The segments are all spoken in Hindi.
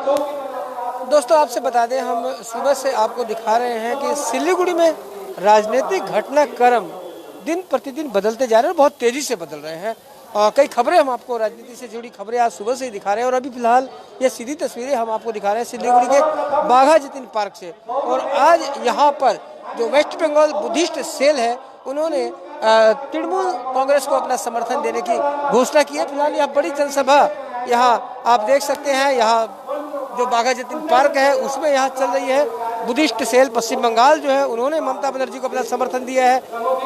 दोस्तों आपसे बता दें, हम सुबह से आपको दिखा रहे हैं कि सिलीगुड़ी में राजनीतिक घटनाक्रम दिन प्रतिदिन बदलते जा रहे हैं, बहुत तेज़ी से बदल रहे हैं। कई खबरें हम आपको राजनीति से जुड़ी खबरें आज सुबह से ही दिखा रहे हैं और अभी फिलहाल ये सीधी तस्वीरें हम आपको दिखा रहे हैं सिलीगुड़ी के बाघा जतीन पार्क से। और आज यहाँ पर जो वेस्ट बंगाल बुद्धिस्ट सेल है उन्होंने तृणमूल कांग्रेस को अपना समर्थन देने की घोषणा की है। फिलहाल यहाँ बड़ी जनसभा यहाँ आप देख सकते हैं, यहाँ जो बाघा जतीन पार्क है उसमें यहाँ चल रही है। बुद्धिस्ट सेल पश्चिम बंगाल जो है उन्होंने ममता बनर्जी को अपना समर्थन दिया है।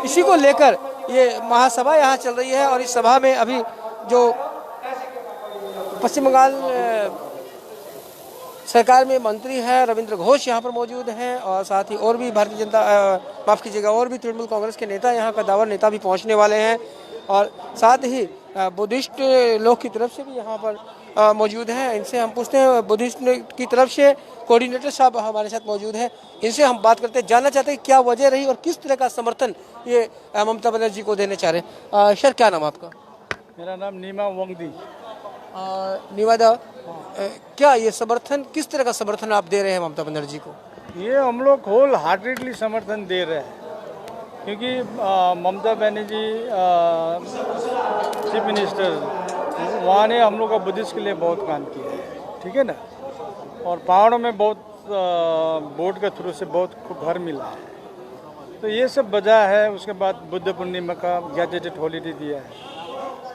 इसी को लेकर ये महासभा यहाँ चल रही है और इस सभा में अभी जो पश्चिम बंगाल सरकार में मंत्री हैं रविंद्र घोष यहाँ पर मौजूद हैं और साथ ही और भी भारतीय जनता माफ़ कीजिएगा और भी तृणमूल कांग्रेस के नेता, यहाँ का दावर नेता भी पहुँचने वाले हैं और साथ ही बुद्धिस्ट लोग की तरफ से भी यहाँ पर मौजूद हैं। इनसे हम पूछते हैं, बुद्धिस्ट की तरफ से कोऑर्डिनेटर साहब हमारे साथ मौजूद हैं, इनसे हम बात करते हैं, जानना चाहते हैं क्या वजह रही और किस तरह का समर्थन ये ममता बनर्जी को देने चाह रहे हैं। सर क्या नाम आपका? मेरा नाम नीमा वंगदी। निवादा, क्या ये समर्थन किस तरह का समर्थन आप दे रहे हैं ममता बनर्जी को? ये हम लोग होल हार्टेडली समर्थन दे रहे हैं क्योंकि ममता बनर्जी चीफ मिनिस्टर वहाँ ने हम लोग का बुद्धिस्ट के लिए बहुत काम किया है, ठीक है ना। और पहाड़ों में बहुत बोट के थ्रू से बहुत घर मिला है, तो ये सब वजह है। उसके बाद बुद्ध पूर्णिमा का गैजेटेड हॉलीडे दिया है।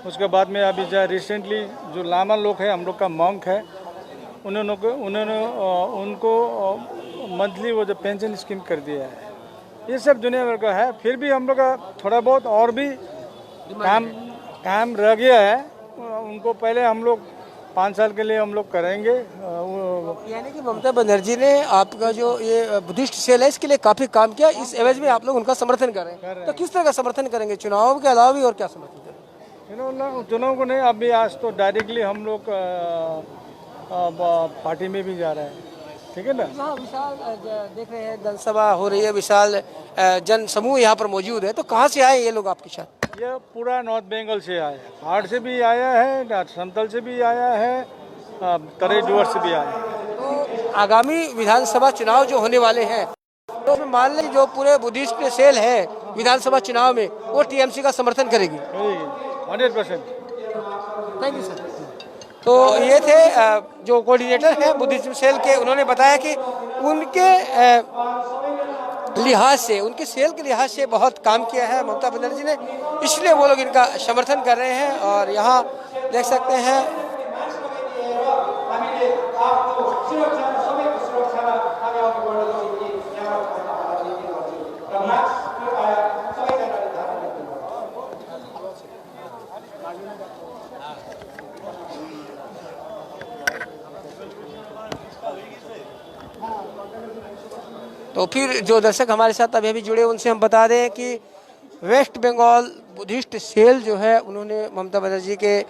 उसके बाद में अभी जो रिसेंटली जो लामा लोग हैं, हम लोग का मॉन्क है, उन्होंने उनको मंथली वो जो पेंशन स्कीम कर दिया है। ये सब दुनिया भर का है। फिर भी हम लोग का थोड़ा बहुत और भी काम रह गया है। उनको पहले हम लोग 5 साल के लिए हम लोग करेंगे। यानी कि ममता बनर्जी ने आपका जो ये बुद्धिस्ट सेल है इसके लिए काफ़ी काम किया, इस एवज में आप लोग उनका समर्थन कर रहे हैं। तो किस तरह का समर्थन करेंगे चुनाव के अलावा भी और क्या समर्थन करेंगे? चुनाव को नहीं, अभी आज तो डायरेक्टली हम लोग पार्टी में भी जा रहे हैं, ठीक है ना। हाँ, विशाल देख रहे हैं जनसभा हो रही है, विशाल जन समूह यहाँ पर मौजूद है। तो कहाँ से आए ये लोग आपके साथ? ये पूरा नॉर्थ बंगाल से आया है, पहाड़ से भी आया है, समतल से भी आया है, तराई डुअर से भी आया है। तो आगामी विधानसभा चुनाव जो होने वाले हैं तो मान लें जो पूरे बुद्धिस्ट सेल है विधानसभा चुनाव में वो टीएमसी का समर्थन करेगी 100%। Thank you sir. तो ये थे जो कोऑर्डिनेटर हैं बुद्धिज्म सेल के, उन्होंने बताया कि उनके लिहाज से, उनके सेल के लिहाज से बहुत काम किया है ममता बनर्जी ने, इसलिए वो लोग इनका समर्थन कर रहे हैं। और यहाँ देख सकते हैं तो फिर जो दर्शक हमारे साथ अभी जुड़े उनसे हम बता दें कि वेस्ट बंगाल बुद्धिस्ट सेल जो है उन्होंने ममता बनर्जी के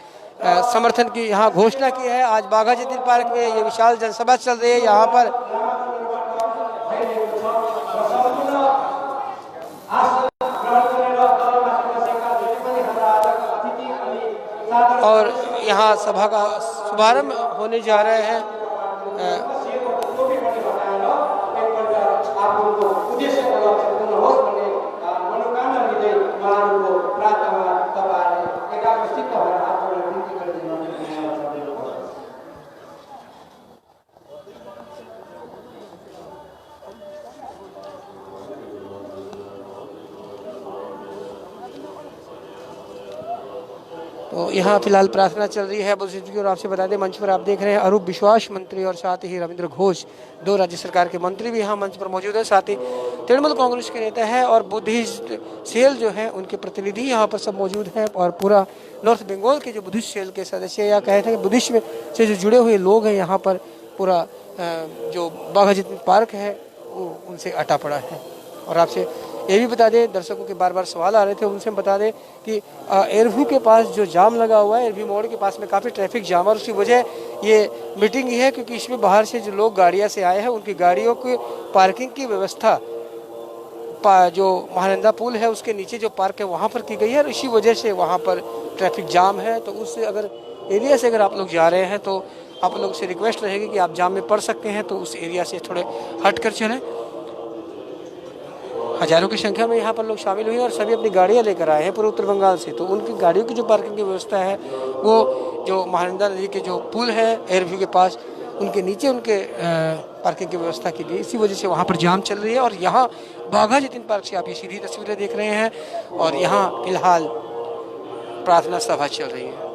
समर्थन की यहाँ घोषणा की है। आज बाघा जतीन पार्क में ये विशाल जनसभा चल रही है यहाँ पर। और यहाँ सभा का शुभारंभ होने जा रहे हैं। तो यहाँ फिलहाल प्रार्थना चल रही है बुद्धिस्ट की। और आपसे बता दें मंच पर आप देख रहे हैं अरूप विश्वास मंत्री और साथ ही रविंद्र घोष, 2 राज्य सरकार के मंत्री भी यहाँ मंच पर मौजूद है। साथ ही तृणमूल कांग्रेस के नेता है और बुद्धिस्ट सेल जो है उनके प्रतिनिधि यहाँ पर सब मौजूद हैं। और पूरा नॉर्थ बंगाल के जो बुद्धिस्ट सेल के सदस्य या कहे थे कि बुद्धिस्ट से जो जुड़े हुए लोग हैं यहाँ पर पूरा जो बाघा जतीन पार्क है वो उनसे अटा पड़ा है। और आपसे ये भी बता दें, दर्शकों के बार बार सवाल आ रहे थे, उनसे हम बता दें कि एयरव्यू के पास जो जाम लगा हुआ है, एयरव्यू मोड़ के पास में काफ़ी ट्रैफिक जाम और उसकी वजह ये मीटिंग ही है क्योंकि इसमें बाहर से जो लोग गाड़ियाँ से आए हैं उनकी गाड़ियों की पार्किंग की व्यवस्था जो महानंदा पुल है उसके नीचे जो पार्क है वहाँ पर की गई है और इसी वजह से वहाँ पर ट्रैफिक जाम है। तो उससे अगर एरिया से अगर आप लोग जा रहे हैं तो आप लोग से रिक्वेस्ट रहेगी कि आप जाम में पड़ सकते हैं तो उस एरिया से थोड़े हट कर चलें। हजारों की संख्या में यहाँ पर लोग शामिल हुए और सभी अपनी गाड़ियाँ लेकर आए हैं पूरे उत्तर बंगाल से। तो उनकी गाड़ियों की जो पार्किंग की व्यवस्था है वो जो महानंदा नदी के जो पुल है एयरव्यू के पास उनके नीचे उनके पार्किंग की व्यवस्था की गई। इसी वजह से वहाँ पर जाम चल रही है। और यहाँ बाघा जतीन पार्क से आप ये सीधी तस्वीरें देख रहे हैं और यहाँ फिलहाल प्रार्थना सभा चल रही है।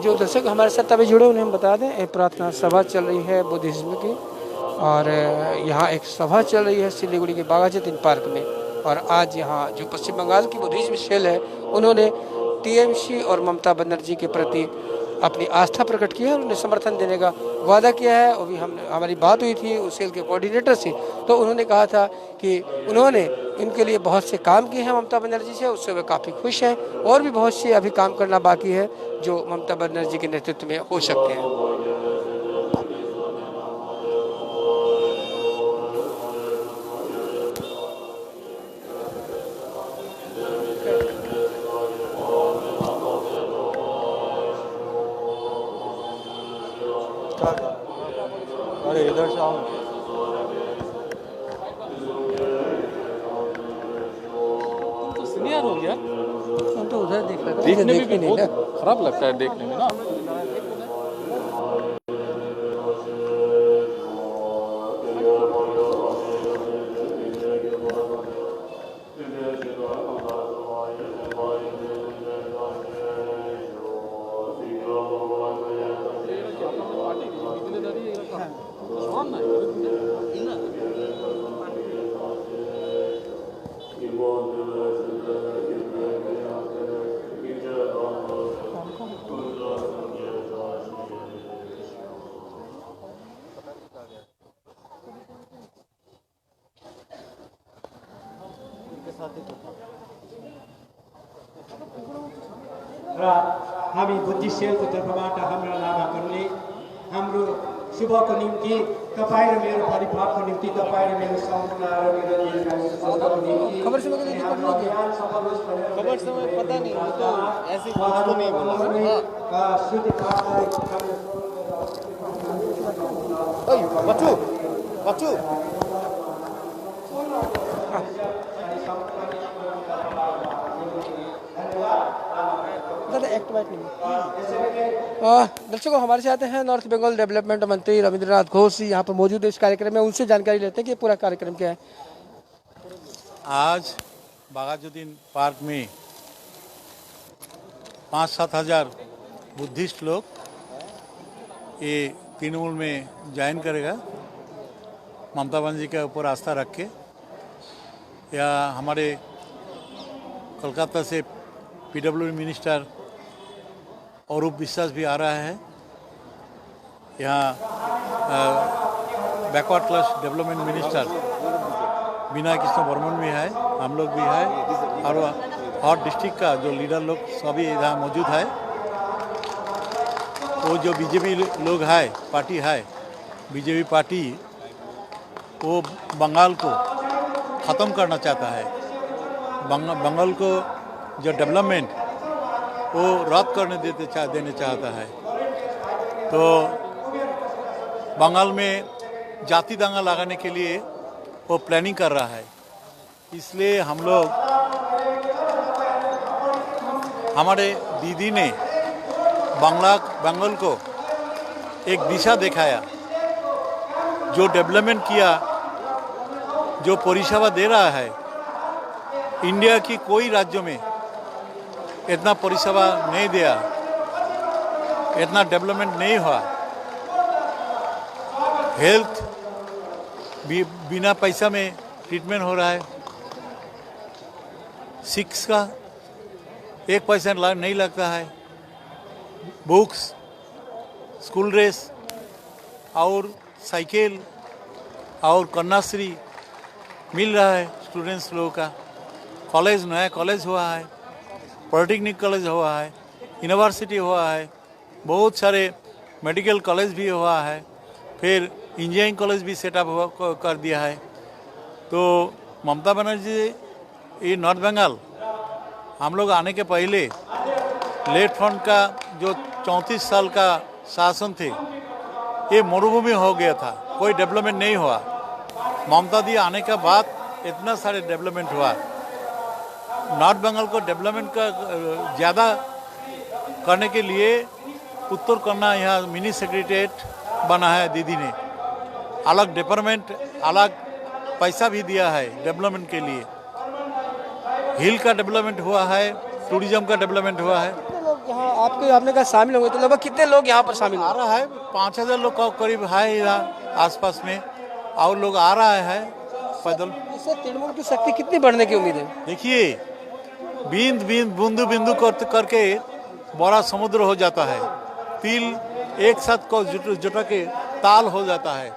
जो दर्शक हमारे साथ अभी जुड़े उन्हें हम बता दें एक प्रार्थना सभा चल रही है बुद्धिज्म की और यहाँ एक सभा चल रही है सिलीगुड़ी के बाघा जतीन पार्क में। और आज यहाँ जो पश्चिम बंगाल की बुद्धिज्म सेल है उन्होंने टीएमसी और ममता बनर्जी के प्रति अपनी आस्था प्रकट की है और उन्हें समर्थन देने का वादा किया है। अभी हमारी बात हुई थी उस सेल के कोऑर्डिनेटर से तो उन्होंने कहा था कि उन्होंने इनके लिए बहुत से काम किए हैं ममता बनर्जी से, उससे वे काफ़ी खुश हैं और भी बहुत से अभी काम करना बाकी है जो ममता बनर्जी के नेतृत्व में हो सकते हैं। अरे इधर से आओ। तो सीनियर हो गया। हम तो उधर देख रहे थे, देखने में भी नहीं बहुत ना। खराब लगता है देखने में ना। र हामी बुद्धिस्ट सेलको तर्फबाट हाम्रा लाभाहरूले हाम्रो शुभको निम्ति तपाईँ र मेरो परिवारको निम्ति तपाईँ र मेरो सम्पूर्ण र मेरो संस्थाको निम्ति खबर से मगर ये पढ़ लीजिए। खबर समय पता नहीं, वो तो ऐसे कुछ तो नहीं बोला। शुद्ध बच्चू बच्चू दर्शकों हमारे साथ हैं नॉर्थ बंगाल डेवलपमेंट मंत्री रविंद्रनाथ घोष जी यहाँ पर मौजूद है इस कार्यक्रम में। उनसे जानकारी लेते हैं कि पूरा कार्यक्रम क्या है। आज बाघाजुद्दीन पार्क में 5-7 हज़ार बुद्धिस्ट लोग ये तृणमूल में ज्वाइन करेगा ममता बनर्जी के ऊपर आस्था रख के। या हमारे कोलकाता से पीडब्ल्यूडी मिनिस्टर अरूप विश्वास भी आ रहा है। यहाँ बैकवर्ड क्लास डेवलपमेंट मिनिस्टर बीना कृष्ण बर्मन भी है, हम लोग भी है और हर डिस्ट्रिक्ट का जो लीडर लोग सभी यहाँ मौजूद है। वो जो बीजेपी लोग है पार्टी है, बीजेपी पार्टी वो बंगाल को ख़त्म करना चाहता है। बंगाल को जो डेवलपमेंट वो रद्द करने देने चाहता है। तो बंगाल में जाति दंगा लगाने के लिए वो प्लानिंग कर रहा है। इसलिए हम लोग हमारे दीदी ने बंगाल को एक दिशा दिखाया, जो डेवलपमेंट किया, जो परिसेवा दे रहा है, इंडिया की कोई राज्य में इतना परिसेवा नहीं दिया, इतना डेवलपमेंट नहीं हुआ। हेल्थ भी बिना पैसा में ट्रीटमेंट हो रहा है, सिक्स का 1 पैसा नहीं लगता है, बुक्स, स्कूल ड्रेस और साइकिल और कन्याश्री मिल रहा है स्टूडेंट्स लोगों का। कॉलेज, नया कॉलेज हुआ है, पॉलिटेक्निक कॉलेज हुआ है, यूनिवर्सिटी हुआ है, बहुत सारे मेडिकल कॉलेज भी हुआ है, फिर इंजीनियरिंग कॉलेज भी सेटअप कर दिया है। तो ममता बनर्जी ये नॉर्थ बंगाल हम लोग आने के पहले लेफ्ट फ्रंट का जो 34 साल का शासन थे, ये मरुभूमि हो गया था, कोई डेवलपमेंट नहीं हुआ। ममता दी आने के बाद इतना सारे डेवलपमेंट हुआ। नॉर्थ बंगाल को डेवलपमेंट का ज़्यादा करने के लिए उत्तर करना यहाँ मिनी सेक्रेटरीट बना है। दीदी ने अलग डिपार्टमेंट, अलग पैसा भी दिया है डेवलपमेंट के लिए। हिल का डेवलपमेंट हुआ है, टूरिज्म का डेवलपमेंट हुआ है। कितने लोग यहाँ आपने कहा शामिल होंगे, तो लगभग कितने लोग यहाँ पर शामिल आ रहा है 5000 लोग का करीब है यहाँ आसपास में, और लोग आ रहा है पैदल। इससे तृणमूल की शक्ति कितनी बढ़ने की उम्मीद है? देखिए, बूंदू बिंदु करके बड़ा समुद्र हो जाता है। तिल एक साथ को जुटा के ताल हो जाता है।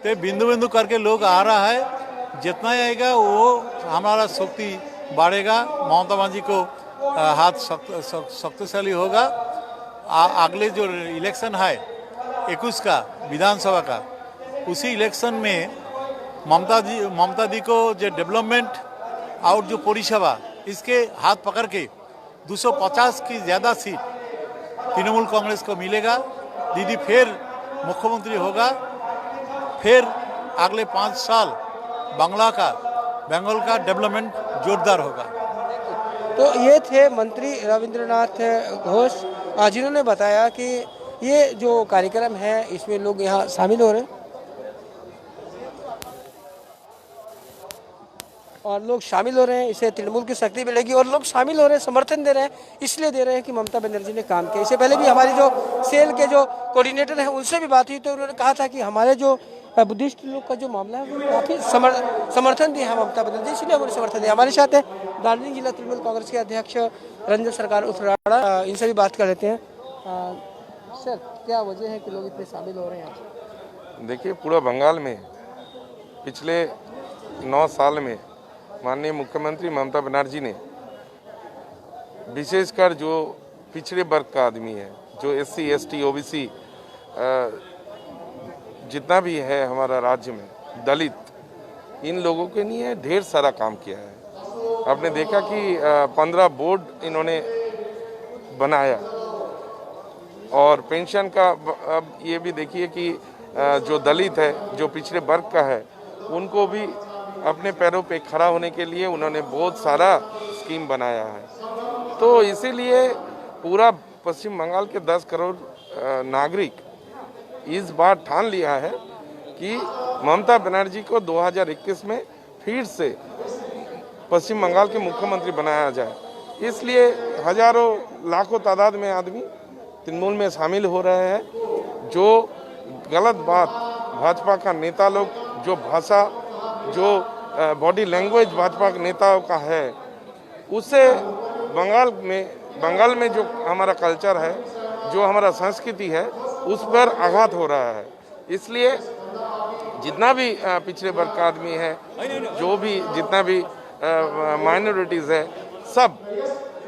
तो बिंदु बिंदु करके लोग आ रहा है, जितना आएगा वो हमारा शक्ति बढ़ेगा। ममता बनर्जी को हाथ शक्तिशाली होगा। अगले जो इलेक्शन है 21 का विधानसभा का, उसी इलेक्शन में ममता दी को जो डेवलपमेंट और जो परिसेवा, इसके हाथ पकड़ के 250 की ज़्यादा सीट तृणमूल कांग्रेस को मिलेगा। दीदी फिर मुख्यमंत्री होगा, फिर अगले 5 साल बंगाल का डेवलपमेंट जोरदार होगा। तो ये थे मंत्री रविंद्रनाथ घोष, जिन्होंने बताया कि ये जो कार्यक्रम है इसमें लोग यहाँ शामिल हो रहे हैं और लोग शामिल हो रहे हैं, इससे तृणमूल की शक्ति मिलेगी और लोग शामिल हो रहे हैं, समर्थन दे रहे हैं। इसलिए दे रहे हैं कि ममता बनर्जी ने काम किया। इससे पहले भी हमारी जो सेल के जो कोऑर्डिनेटर हैं उनसे भी बात हुई, तो उन्होंने कहा था कि हमारे जो बुद्धिस्ट लोग का जो मामला है वो काफ़ी समर्थन दिया है ममता बनर्जी, इसलिए उन्होंने समर्थन दिया। हमारे साथ है दार्जिलिंग जिला तृणमूल कांग्रेस के अध्यक्ष रंजन सरकार उर्फ राणा, इनसे भी बात कर लेते हैं। सर, क्या वजह है कि लोग इतने शामिल हो रहे हैं? देखिए, पूरा बंगाल में पिछले 9 साल में माननीय मुख्यमंत्री ममता बनर्जी ने विशेषकर जो पिछड़े वर्ग का आदमी है, जो SC ST OBC जितना भी है हमारा राज्य में, दलित, इन लोगों के लिए ढेर सारा काम किया है। आपने देखा कि 15 बोर्ड इन्होंने बनाया और पेंशन का अब ये भी देखिए कि जो दलित है, जो पिछड़े वर्ग का है, उनको भी अपने पैरों पे खड़ा होने के लिए उन्होंने बहुत सारा स्कीम बनाया है। तो इसीलिए पूरा पश्चिम बंगाल के 10 करोड़ नागरिक इस बार ठान लिया है कि ममता बनर्जी को 2021 में फिर से पश्चिम बंगाल के मुख्यमंत्री बनाया जाए। इसलिए हजारों लाखों तादाद में आदमी तृणमूल में शामिल हो रहे हैं। जो गलत बात भाजपा का नेता लोग, जो भाषा, जो बॉडी लैंग्वेज भाजपा के नेताओं का है, उससे बंगाल में जो हमारा कल्चर है, जो हमारा संस्कृति है, उस पर आघात हो रहा है। इसलिए जितना भी पिछड़े वर्ग का आदमी है, जो भी जितना भी माइनॉरिटीज़ है, सब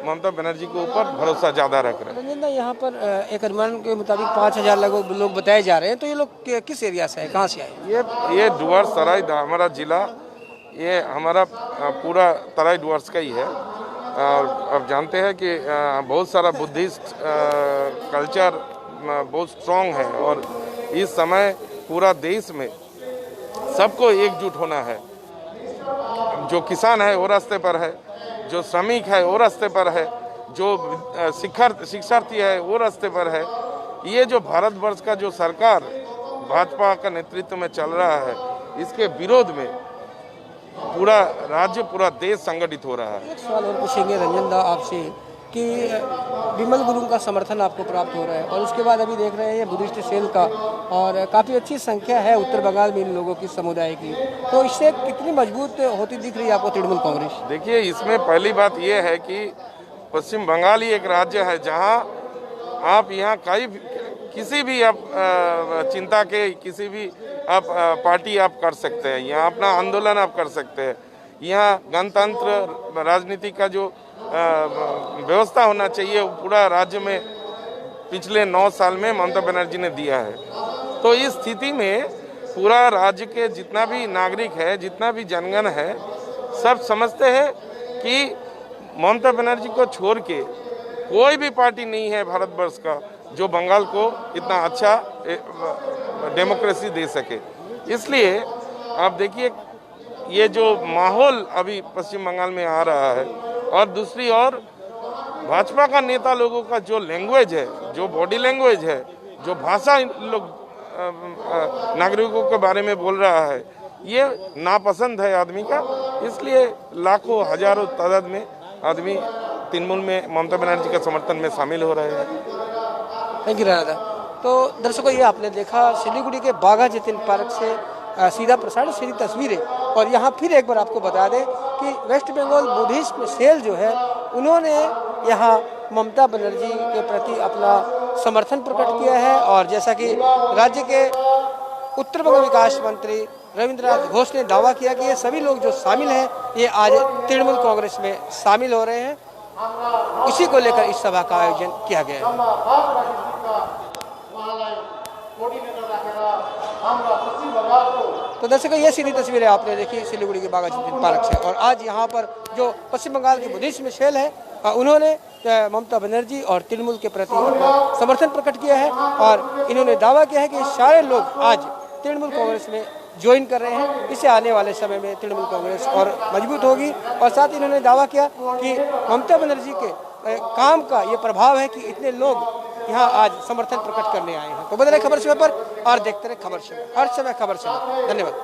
ममता बनर्जी के ऊपर भरोसा ज़्यादा रख रहे हैं। रंजन, यहाँ पर एक अनुमान के मुताबिक 5000 लोग बताए जा रहे हैं, तो ये लोग किस एरिया से है, कहाँ से आए? ये डुवर्स तराई हमारा जिला, ये हमारा पूरा तराई डुवर्स का ही है। अब जानते हैं कि बहुत सारा बुद्धिस्ट कल्चर बहुत स्ट्रॉन्ग है और इस समय पूरा देश में सबको एकजुट होना है। जो किसान है वो रास्ते पर है, जो श्रमिक है वो रास्ते पर है, जो शिक्षार्थी है वो रास्ते पर है। ये जो भारतवर्ष का जो सरकार भाजपा का नेतृत्व में चल रहा है, इसके विरोध में पूरा राज्य पूरा देश संगठित हो रहा है। एक सवाल और पूछेंगे रंजन दा आपसे कि विमल गुरुंग का समर्थन आपको प्राप्त हो रहा है और उसके बाद अभी देख रहे हैं बुद्धिस्ट सेल का, और काफ़ी अच्छी संख्या है उत्तर बंगाल में इन लोगों की समुदाय की, तो इससे कितनी मजबूत होती दिख रही है आपको तृणमूल कांग्रेस? देखिए, इसमें पहली बात यह है कि पश्चिम बंगाल ही एक राज्य है जहां आप यहाँ किसी भी आप चिंता के किसी भी आप पार्टी आप कर सकते हैं, यहाँ अपना आंदोलन आप कर सकते हैं। यहाँ गणतंत्र राजनीति का जो व्यवस्था होना चाहिए वो पूरा राज्य में पिछले 9 साल में ममता बनर्जी ने दिया है। तो इस स्थिति में पूरा राज्य के जितना भी नागरिक है, जितना भी जनगण है, सब समझते हैं कि ममता बनर्जी को छोड़ के कोई भी पार्टी नहीं है भारतवर्ष का जो बंगाल को इतना अच्छा डेमोक्रेसी दे सके। इसलिए आप देखिए ये जो माहौल अभी पश्चिम बंगाल में आ रहा है, और दूसरी ओर भाजपा का नेता लोगों का जो लैंग्वेज है, जो बॉडी लैंग्वेज है, जो भाषा लोग नागरिकों के बारे में बोल रहा है, ये नापसंद है आदमी का। इसलिए लाखों हजारों तादाद में आदमी तृणमूल में ममता बनर्जी के समर्थन में शामिल हो रहे हैं। थैंक यू राणा दा। तो दर्शकों, ये आपने देखा सिलीगुड़ी के बाघा जतिन पार्क से सीधा प्रसारित सीधी तस्वीरें। और यहाँ फिर एक बार आपको बता दें कि वेस्ट बंगाल बुद्धिस्ट सेल जो है उन्होंने यहाँ ममता बनर्जी के प्रति अपना समर्थन प्रकट किया है। और जैसा कि राज्य के उत्तर बंगाल विकास मंत्री रविंद्रनाथ घोष ने दावा किया कि ये सभी लोग जो शामिल हैं ये आज तृणमूल कांग्रेस में शामिल हो रहे हैं। इसी को लेकर इस सभा का आयोजन किया गया है। तो दर्शकों, ये सीधी तस्वीरें आपने देखी सिलीगुड़ी के बाघा जतिन पार्क से। और आज यहाँ पर जो पश्चिम बंगाल की बुद्धिस्ट सेल है उन्होंने ममता बनर्जी और तृणमूल के प्रति अपना समर्थन प्रकट किया है। और इन्होंने दावा किया है कि सारे लोग आज तृणमूल कांग्रेस में ज्वाइन कर रहे हैं। इससे आने वाले समय में तृणमूल कांग्रेस और मजबूत होगी। और साथ ही इन्होंने दावा किया कि ममता बनर्जी के काम का ये प्रभाव है कि इतने लोग यहाँ आज समर्थन प्रकट करने आए हैं। तो बदले खबर समय पर और देखते रहे खबर समय, हर समय खबर समय। धन्यवाद।